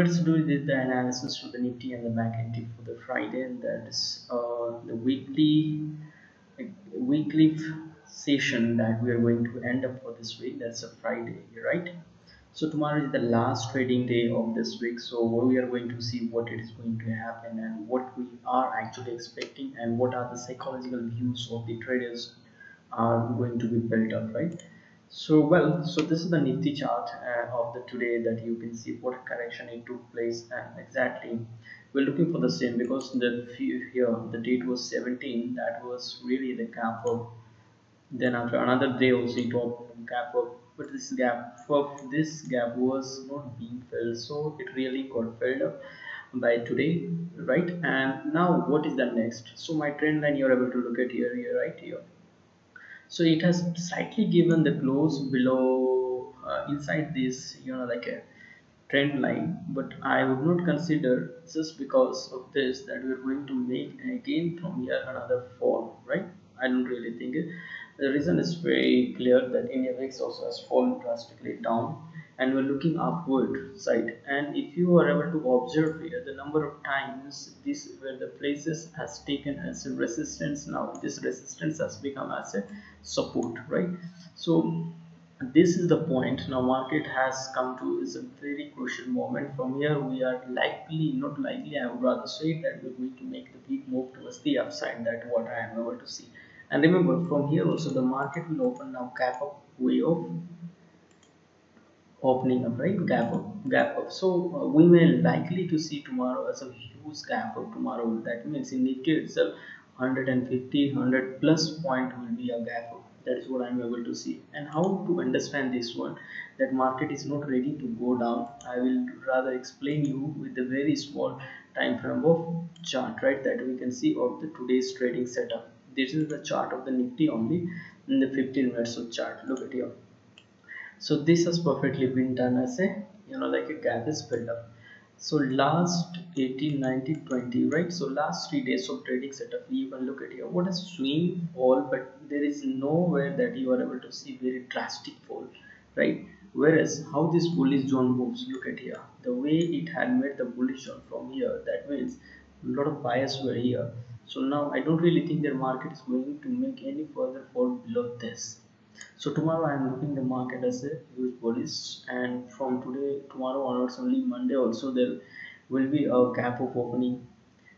Let's do the analysis for the Nifty and the Bank Nifty for the Friday, and that is the weekly session that we are going to end up for this week. That's a Friday, right? So tomorrow is the last trading day of this week. So we are going to see what it is going to happen and what we are actually expecting and what are the psychological views of the traders are going to be built up, right? So this is the Nifty chart of the today that you can see what correction it took place and exactly we're looking for the same because here the date was 17. That was really the gap up. Then after another day also it opened gap up, but this gap was not being filled, so it really got filled up by today, right? And now what is the next? So my trend line you're able to look at here, right here. So it has slightly given the close below inside this, like a trend line, but I would not consider just because of this that we're going to make again from here another fall, right? I don't really think it. The reason is very clear that India VIX also has fallen drastically down and we're looking upward side. And if you are able to observe here the number of times this where the places has taken as a resistance, now this resistance has become as a support, right? So this is the point now market has come to is a very crucial moment. From here we are likely, not likely, I would rather say that we're going to make the big move towards the upside. That what I am able to see. And remember from here also the market will open now gap up way of opening up, right? Gap up. So we may likely to see tomorrow as a huge gap up tomorrow. That means in Nifty itself 150 plus point will be a gap up. That is what I'm able to see. And how to understand this one, that market is not ready to go down, I will rather explain you with a very small time frame of chart, right? That we can see of the today's trading setup. This is the chart of the Nifty only in the 15 minutes of chart. Look at here. So this has perfectly been done as a, like a gap is built up. So last 18, 90, 20, right? So last 3 days of trading setup, you can look at here what a swing fall, but there is nowhere that you are able to see very drastic fall, right? Whereas how this bullish zone moves, look at here the way it had made the bullish zone from here. That means a lot of buyers were here. So now I don't really think the market is going to make any further fall below this. So tomorrow I am looking the market as a huge bullish, and from today, tomorrow onwards, only Monday also there will be a gap of opening.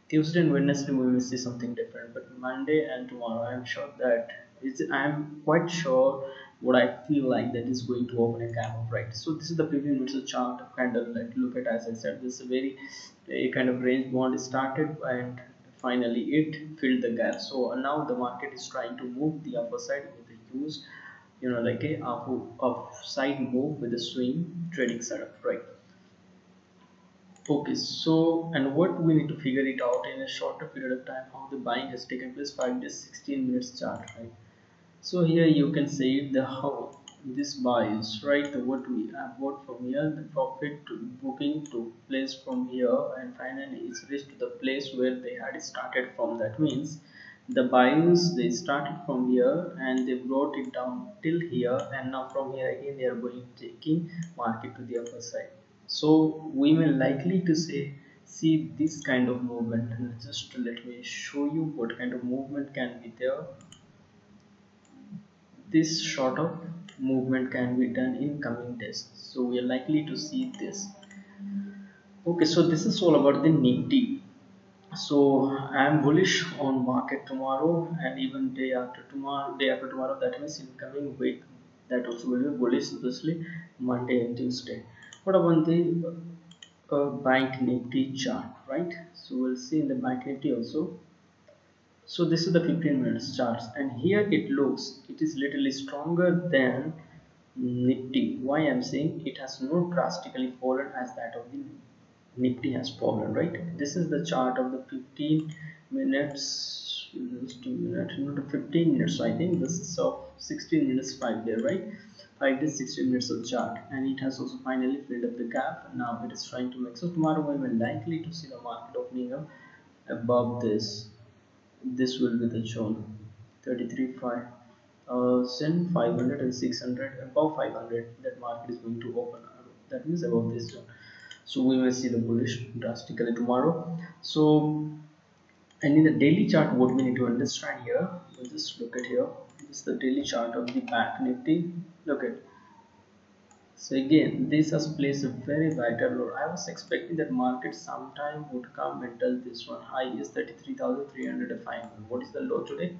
Tuesday and Wednesday we will see something different, but Monday and tomorrow I am sure that I am quite sure what I feel like that is going to open a gap of, right. So this is the preview minutes chart of candle. Like look at, as I said, this is a very a kind of range bond started and finally it filled the gap. So now the market is trying to move the upper side with a huge, like a upside move with a swing trading setup, right? Okay, so and what we need to figure it out in a shorter period of time how the buying has taken place. 5 days 16 minutes chart, right? So here you can see the how this buys, right? The what we have bought from here, the profit to booking took place from here, and finally it's reached to the place where they had started from. That means the buyers they started from here and they brought it down till here, and now from here again they are going taking market to the upper side. So we may likely to say see this kind of movement, and just let me show you what kind of movement can be there. This sort of movement can be done in coming days, so we are likely to see this. Okay, so this is all about the Nifty. So I am bullish on market tomorrow and even day after tomorrow. That means in coming week that also will be bullish, especially Monday and Tuesday. What about the bank Nifty chart, right? So we'll see in the bank Nifty also. So this is the 15 minutes charts, and here it looks it is literally stronger than Nifty. Why I'm saying it has not drastically fallen as that of the Nifty has fallen, right? This is the chart of the 15 minutes, just a minute, not the 15 minutes. So I think this is of 16 minutes 5 day, right? 5 days 16 minutes of chart, and it has also finally filled up the gap. Now it is trying to make, so tomorrow we will likely to see the market opening up above this. This will be the zone 33 5 500 and 600. Above 500 that market is going to open, that means above this zone. So we will see the bullish drastically tomorrow. So, and in the daily chart, what we need to understand here, we'll just look at here. This is the daily chart of the Bank Nifty. Look at, so again, this has placed a very vital role. I was expecting that market sometime would come and tell this one. High is 33,305. What is the low today?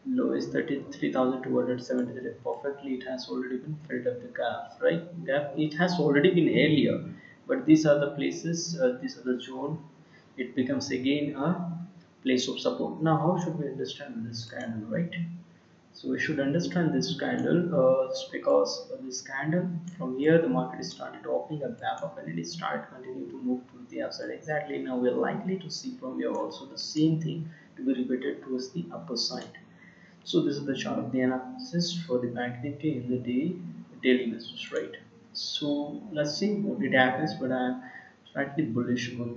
Low is 33,273. Perfectly, it has already been filled up the gap, right? Gap, it has already been earlier, but these are the places, these are the zone. It becomes again a place of support. Now, how should we understand this candle, right? So we should understand this candle because this candle from here the market is started opening a gap up and it is started continue to move to the upside. Exactly, now we are likely to see from here also the same thing to be repeated towards the upper side. So this is the chart of the analysis for the Bank Nifty in the daily basis, right? So let's see what it happens, but I'm slightly bullish on the